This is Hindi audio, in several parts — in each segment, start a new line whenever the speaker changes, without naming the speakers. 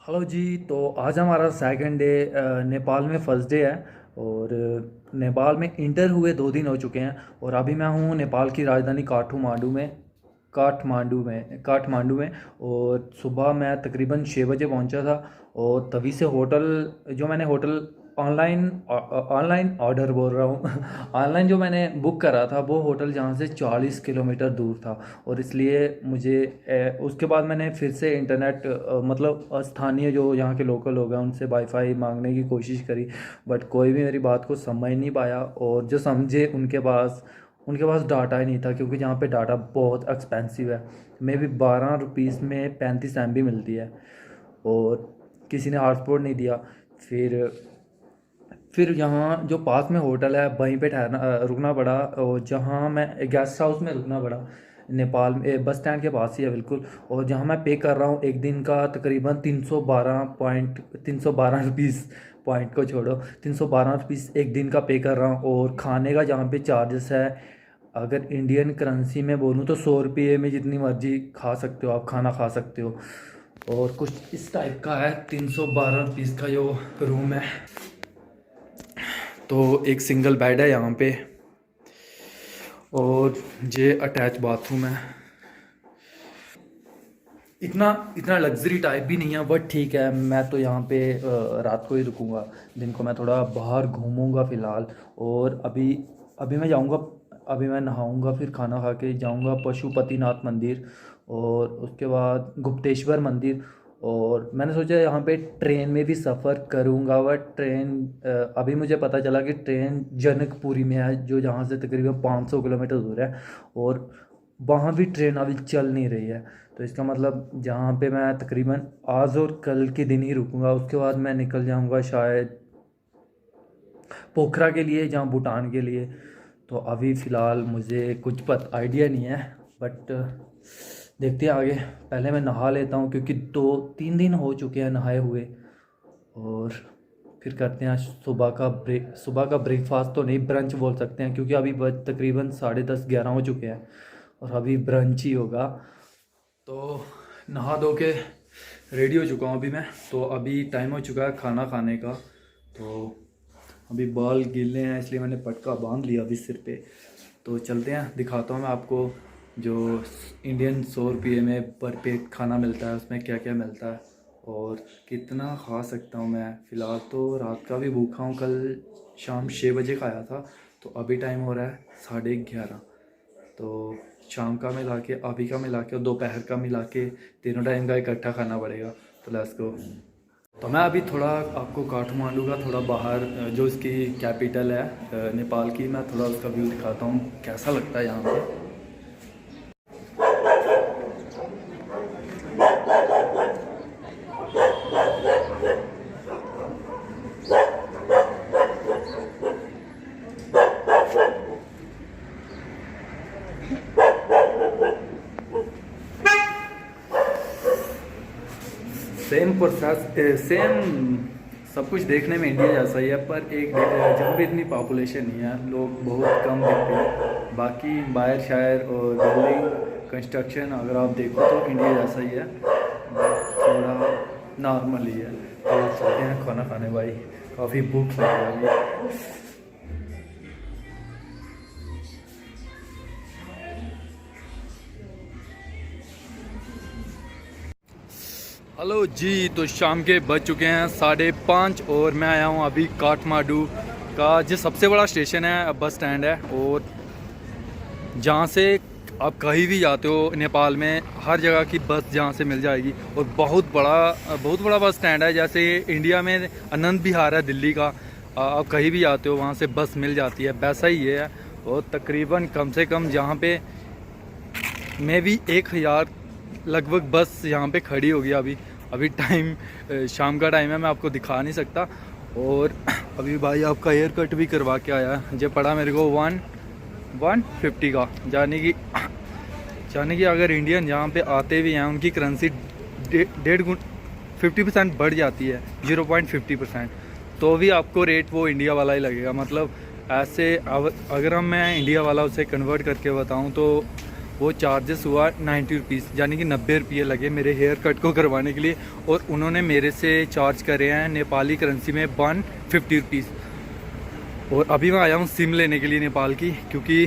हेलो जी। तो आज हमारा सेकंड डे नेपाल में फर्स्ट डे है। और नेपाल में इंटर हुए 2 दिन हो चुके हैं। और अभी मैं हूँ नेपाल की राजधानी काठमांडू में। और सुबह मैं तकरीबन 6 बजे पहुँचा था। और तभी से होटल ऑनलाइन ऑनलाइन ऑर्डर बोल रहा हूँ ऑनलाइन जो मैंने बुक करा था वो होटल जहाँ से 40 किलोमीटर दूर था। और इसलिए मुझे उसके बाद मैंने फिर से इंटरनेट मतलब स्थानीय जो यहाँ के लोकल लोग हैं उनसे वाईफाई मांगने की कोशिश करी। बट कोई भी मेरी बात को समझ नहीं पाया, और जो समझे उनके पास डाटा ही नहीं था, क्योंकि यहाँ पे डाटा बहुत एक्सपेंसिव है। मे भी 12 रुपीज़ में 35 MB मिलती है। और किसी ने हॉटस्पॉट नहीं दिया। फिर फिर यहाँ जो पास में होटल है वहीं पे रुकना पड़ा, और जहाँ मैं गेस्ट हाउस में रुकना पड़ा। नेपाल में बस स्टैंड के पास ही है बिल्कुल। और जहाँ मैं पे कर रहा हूँ एक दिन का तकरीबन 312 रुपीज़, पॉइंट को छोड़ो, 312 रुपीज़ एक दिन का पे कर रहा हूँ। और खाने का जहाँ पे चार्जेस है, अगर इंडियन करेंसी में बोलूँ तो 100 रुपये में जितनी मर्जी खा सकते हो, आप खाना खा सकते हो। और कुछ इस टाइप का है, 312 रुपीज़ का जो रूम है। तो एक सिंगल बेड है यहाँ पे, और ये अटैच बाथरूम है। इतना इतना लग्जरी टाइप भी नहीं है, बट ठीक है। मैं तो यहाँ पे रात को ही रुकूंगा, दिन को मैं थोड़ा बाहर घूमूंगा फ़िलहाल। और अभी अभी मैं जाऊँगा, अभी मैं नहाऊंगा, फिर खाना खा के जाऊँगा पशुपतिनाथ मंदिर, और उसके बाद गुप्तेश्वर मंदिर। और मैंने सोचा यहाँ पे ट्रेन में भी सफ़र करूँगा, बट अभी मुझे पता चला कि ट्रेन जनकपुरी में है, जो जहाँ से तकरीबन 500 किलोमीटर दूर है। और वहाँ भी ट्रेन अभी चल नहीं रही है। तो इसका मतलब जहाँ पे मैं तकरीबन आज और कल के दिन ही रुकूंगा, उसके बाद मैं निकल जाऊंगा शायद पोखरा के लिए, जहाँ भूटान के लिए। तो अभी फ़िलहाल मुझे कुछ आइडिया नहीं है, बट देखते हैं आगे। पहले मैं नहा लेता हूँ, क्योंकि 2-3 दिन हो चुके हैं नहाए हुए। और फिर करते हैं सुबह का ब्रेकफास्ट तो नहीं, ब्रंच बोल सकते हैं, क्योंकि अभी तकरीबन 10:30-11 हो चुके हैं, और अभी ब्रंच ही होगा। तो नहा धो के रेडी हो चुका हूँ अभी मैं। तो अभी टाइम हो चुका है खाना खाने का। तो अभी बाल गीले हैं, इसलिए मैंने पटका बांध लिया अभी सिर पे। तो चलते हैं, दिखाता हूँ मैं आपको जो इंडियन 100 रुपये में पर पेट खाना मिलता है उसमें क्या क्या मिलता है, और कितना खा सकता हूँ मैं। फ़िलहाल तो रात का भी भूखा हूँ, कल शाम 6 बजे खाया था। तो अभी टाइम हो रहा है 11:30। तो शाम का मिला के, अभी का मिला के और दोपहर का मिला के, तीनों टाइम का इकट्ठा खाना पड़ेगा। तो लेट्स गो। तो मैं अभी थोड़ा आपको काठमांडू का थोड़ा बाहर, जो इसकी कैपिटल है नेपाल की, मैं थोड़ा उसका व्यू दिखाता हूँ कैसा लगता है यहाँ पे। सेम प्रोसेस, सेम सब कुछ देखने में इंडिया जैसा ही है, पर जहाँ पे इतनी पॉपुलेशन नहीं है, लोग बहुत कम दिखते हैं। बाकी बाहर शायर और बिल्डिंग कंस्ट्रक्शन अगर आप देखो तो इंडिया जैसा ही है, थोड़ा नॉर्मल ही है। तो चलते हैं खाना खाने भाई, काफ़ी भूख लग रही है। हेलो जी। तो शाम के बज चुके हैं 5:30, और मैं आया हूँ अभी काठमांडू का जो सबसे बड़ा स्टेशन है, बस स्टैंड है। और जहाँ से आप कहीं भी जाते हो नेपाल में, हर जगह की बस जहाँ से मिल जाएगी। और बहुत बड़ा बस स्टैंड है। जैसे इंडिया में आनंद विहार है दिल्ली का, आप कहीं भी जाते हो वहाँ से बस मिल जाती है, वैसा ही ये है। और तकरीबन कम से कम जहाँ पे मैं भी 1000 लगभग बस यहाँ पे खड़ी होगी। अभी टाइम शाम का टाइम है, मैं आपको दिखा नहीं सकता। और अभी भाई आपका हेयर कट भी करवा के आया है, जो पड़ा मेरे को 150 का। जाने की अगर इंडियन यहाँ पे आते भी हैं, उनकी करेंसी 50% बढ़ जाती है, 0.50%। तो भी आपको रेट वो इंडिया वाला ही लगेगा। मतलब ऐसे अगर मैं इंडिया वाला उसे कन्वर्ट करके बताऊँ तो वो चार्जेस हुआ 90 रुपीज़, यानी कि 90 रुपये लगे मेरे हेयर कट को करवाने के लिए। और उन्होंने मेरे से चार्ज करे हैं नेपाली करेंसी में 150 रुपीज़। और अभी मैं आया हूँ सिम लेने के लिए नेपाल की, क्योंकि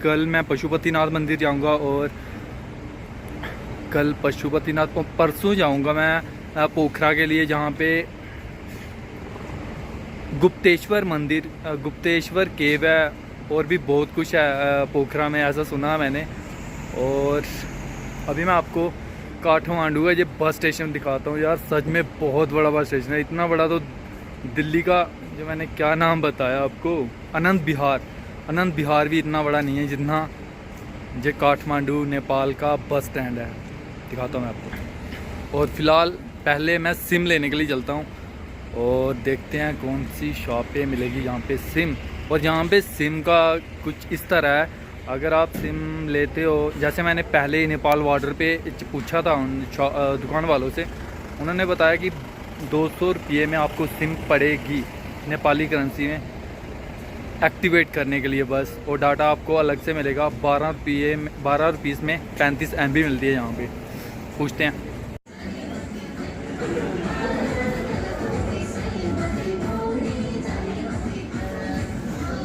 कल मैं पशुपतिनाथ मंदिर जाऊँगा और कल पशुपतिनाथ परसों जाऊँगा मैं पोखरा के लिए, जहाँ पे गुप्तेश्वर मंदिर, गुप्तेश्वर केव है और भी बहुत कुछ है पोखरा में, ऐसा सुना मैंने। और अभी मैं आपको काठमांडू का ये बस स्टेशन दिखाता हूँ यार, सच में बहुत बड़ा बस स्टेशन है। इतना बड़ा तो दिल्ली का जो मैंने क्या नाम बताया आपको, अनंत विहार भी इतना बड़ा नहीं है जितना ये काठमांडू नेपाल का बस स्टैंड है। दिखाता हूँ मैं आपको। और फिलहाल पहले मैं सिम लेने के लिए चलता हूँ और देखते हैं कौन सी शॉप पे मिलेगी यहाँ पे सिम। और यहाँ पे सिम का कुछ इस तरह है, अगर आप सिम लेते हो, जैसे मैंने पहले ही नेपाल बॉर्डर पे पूछा था उन दुकान वालों से, उन्होंने बताया कि 200 रुपये में आपको सिम पड़ेगी नेपाली करेंसी में एक्टिवेट करने के लिए बस। और डाटा आपको अलग से मिलेगा 12 रुपीज़ में 35 MB मिलती है। यहाँ पे पूछते हैं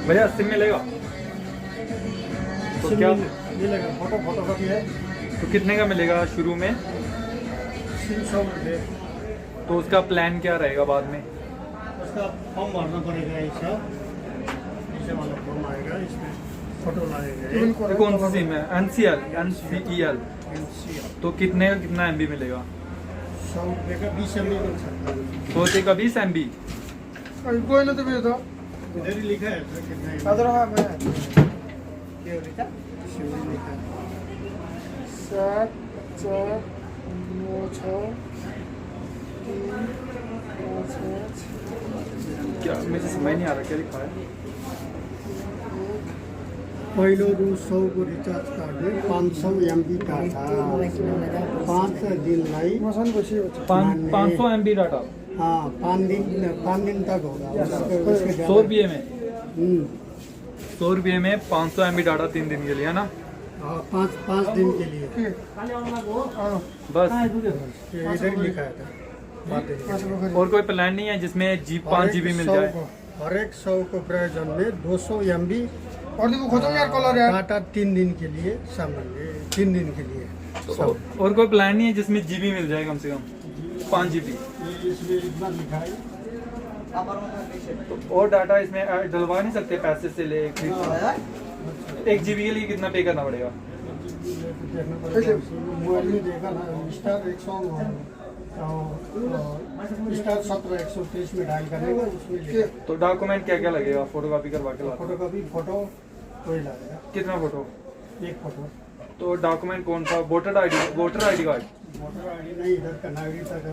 भैया सिम मिलेगा तो क्या
मिलेगा? फोटो कॉपी है
तो कितने का मिलेगा शुरू में?
सिम 100 रुपये।
तो उसका प्लान क्या रहेगा बाद में?
उसका फॉर्म भरना पड़ेगा, ऐसे वाला फॉर्म आएगा, इसमें फोटो लगेगा।
ये कौन सी सिम है? NCEL। तो कितना MB मिलेगा?
100 रुपये का 20 MB मिल सकता है।
100 रुपये का 20 MB?
कोई ना, तो भेज दो, इधर ही लिखा है कितना लिखा है 7 4 9 6 3 5 5।
क्या मुझे समझ नहीं आ रहा क्या लिखा है।
पहिलो रु 100 को रिचार्ज कार्ड 500 MB का था, 5 दिनलाई
500 MB डाटा।
हाँ, 5 दिन तक होगा।
100 रुपये में 100 रुपये में 500 MB डाटा 3 दिन के लिए, है ना?
हाँ, 5 दिन के लिए
बस।
इधर ही लिखा है।
और कोई प्लान नहीं है जिसमें 5 GB मिल जाए?
हर एक 100 को प्रयोजन में 200 MB और डाटा 3 दिन के लिए सामान्य, 3 दिन के लिए।
और कोई प्लान नहीं है जिसमें GB मिल जाए कम से कम 5 GB?
इसमें इतना लिखा है।
तो और डाटा इसमें डलवा नहीं सकते पैसे से ले? 1 GB के लिए कितना पे करना पड़ेगा?
मोबाइल में देखा ना, स्टार 17 123 में डायल करने का, उसमें
तो डॉक्यूमेंट क्या क्या लगेगा? फोटोकॉपी करवा के लाओ।
फोटोकॉपी फोटो कोई लगेगा।
कितना फोटो?
एक फोटो।
तो डॉक्यूमेंट कौन सा? Voter ID card?
Voter ID नहीं, इधर का नागरिकता का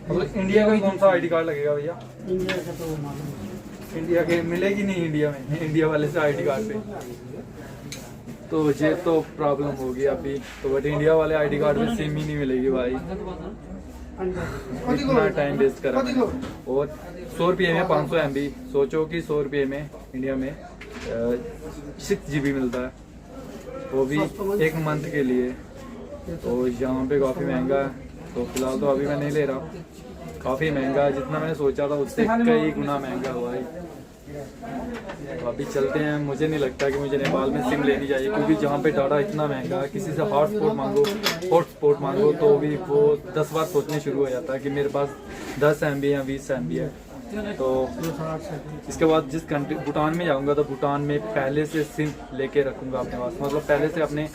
मतलब इंडिया का कौन सा ID कार्ड लगेगा भैया?
इंडिया का तो मालूम।
इंडिया के मिलेगी नहीं इंडिया में, इंडिया वाले से ID कार्ड पे। तो ये तो प्रॉब्लम होगी अभी तो, बट इंडिया वाले ID कार्ड में सिम ही नहीं मिलेगी भाई। इतना टाइम वेस्ट करा। और 100 रुपये में 500 MB, सोचो कि 100 रुपये में इंडिया में 6 GB मिलता है, वो भी 1 मंथ के लिए। तो यहाँ पे काफ़ी महंगा है, तो फिलहाल तो अभी मैं नहीं ले रहा। काफ़ी महंगा है, जितना मैंने सोचा था उससे कई गुना महंगा हुआ है। तो अभी चलते हैं। मुझे नहीं लगता कि मुझे नेपाल में सिम लेनी चाहिए, क्योंकि जहाँ पे डाटा इतना महंगा है, किसी से हॉटस्पॉट मांगो तो भी वो 10 बार सोचने शुरू हो जाता है कि मेरे पास 10 MB या 20 MB है। तो इसके बाद जिस कंट्री भूटान में जाऊंगा तो भूटान में पहले से सिम लेके रखूंगा अपने पास, मतलब पहले से अपने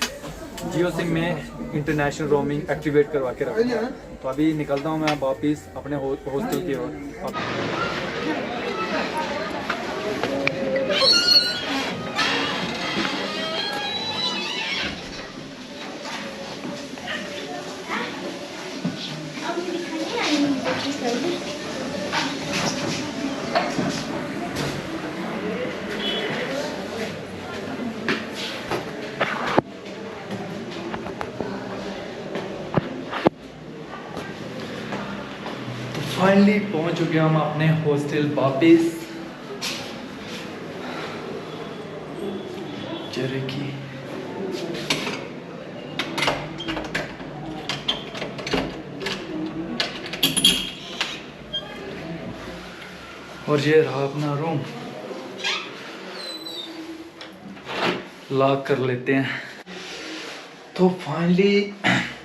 जियो सिम में इंटरनेशनल रोमिंग एक्टिवेट करवा के रखूंगा। तो अभी निकलता हूँ मैं वापस अपने हॉस्टल की ओर। फाइनली पहुंच चुके हैं हम अपने हॉस्टल वापस। चेहरे की। और ये रहा अपना रूम, लॉक कर लेते हैं। तो फाइनली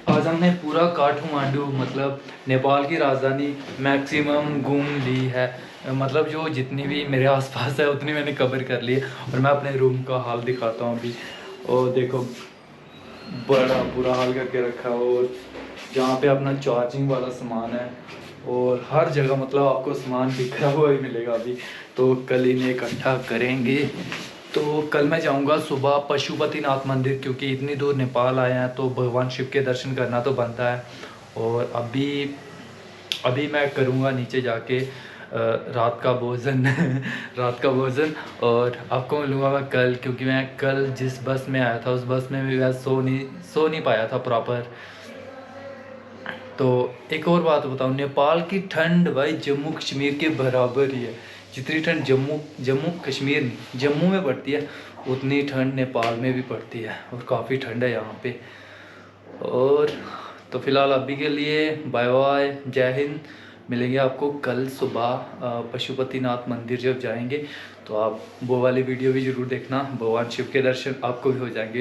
आज हमने पूरा काठमांडू मतलब नेपाल की राजधानी मैक्सिमम घूम ली है। मतलब जो जितनी भी मेरे आसपास है उतनी मैंने कवर कर ली है। और मैं अपने रूम का हाल दिखाता हूँ अभी। और देखो बड़ा बुरा हाल करके रखा है। और जहाँ पे अपना चार्जिंग वाला सामान है और हर जगह मतलब आपको सामान बिखरा हुआ ही मिलेगा अभी। तो कल इन्हें इकट्ठा करेंगे। तो कल मैं जाऊंगा सुबह पशुपतिनाथ मंदिर, क्योंकि इतनी दूर नेपाल आए हैं तो भगवान शिव के दर्शन करना तो बनता है। और अभी मैं करूंगा नीचे जाके रात का भोजन रात का भोजन। और आपको मिलूँगा मैं कल, क्योंकि मैं कल जिस बस में आया था उस बस में भी मैं सो नहीं पाया था प्रॉपर। तो एक और बात बताऊँ, नेपाल की ठंड भाई जम्मू कश्मीर के बराबर ही है। जितनी ठंड जम्मू कश्मीर नहीं, जम्मू में पड़ती है उतनी ठंड नेपाल में भी पड़ती है। और काफ़ी ठंड है यहाँ पे। और तो फिलहाल अभी के लिए बाय बाय, जय हिंद। मिलेंगे आपको कल सुबह पशुपतिनाथ मंदिर जब जाएंगे। तो आप वो वाली वीडियो भी ज़रूर देखना, भगवान शिव के दर्शन आपको भी हो जाएंगे।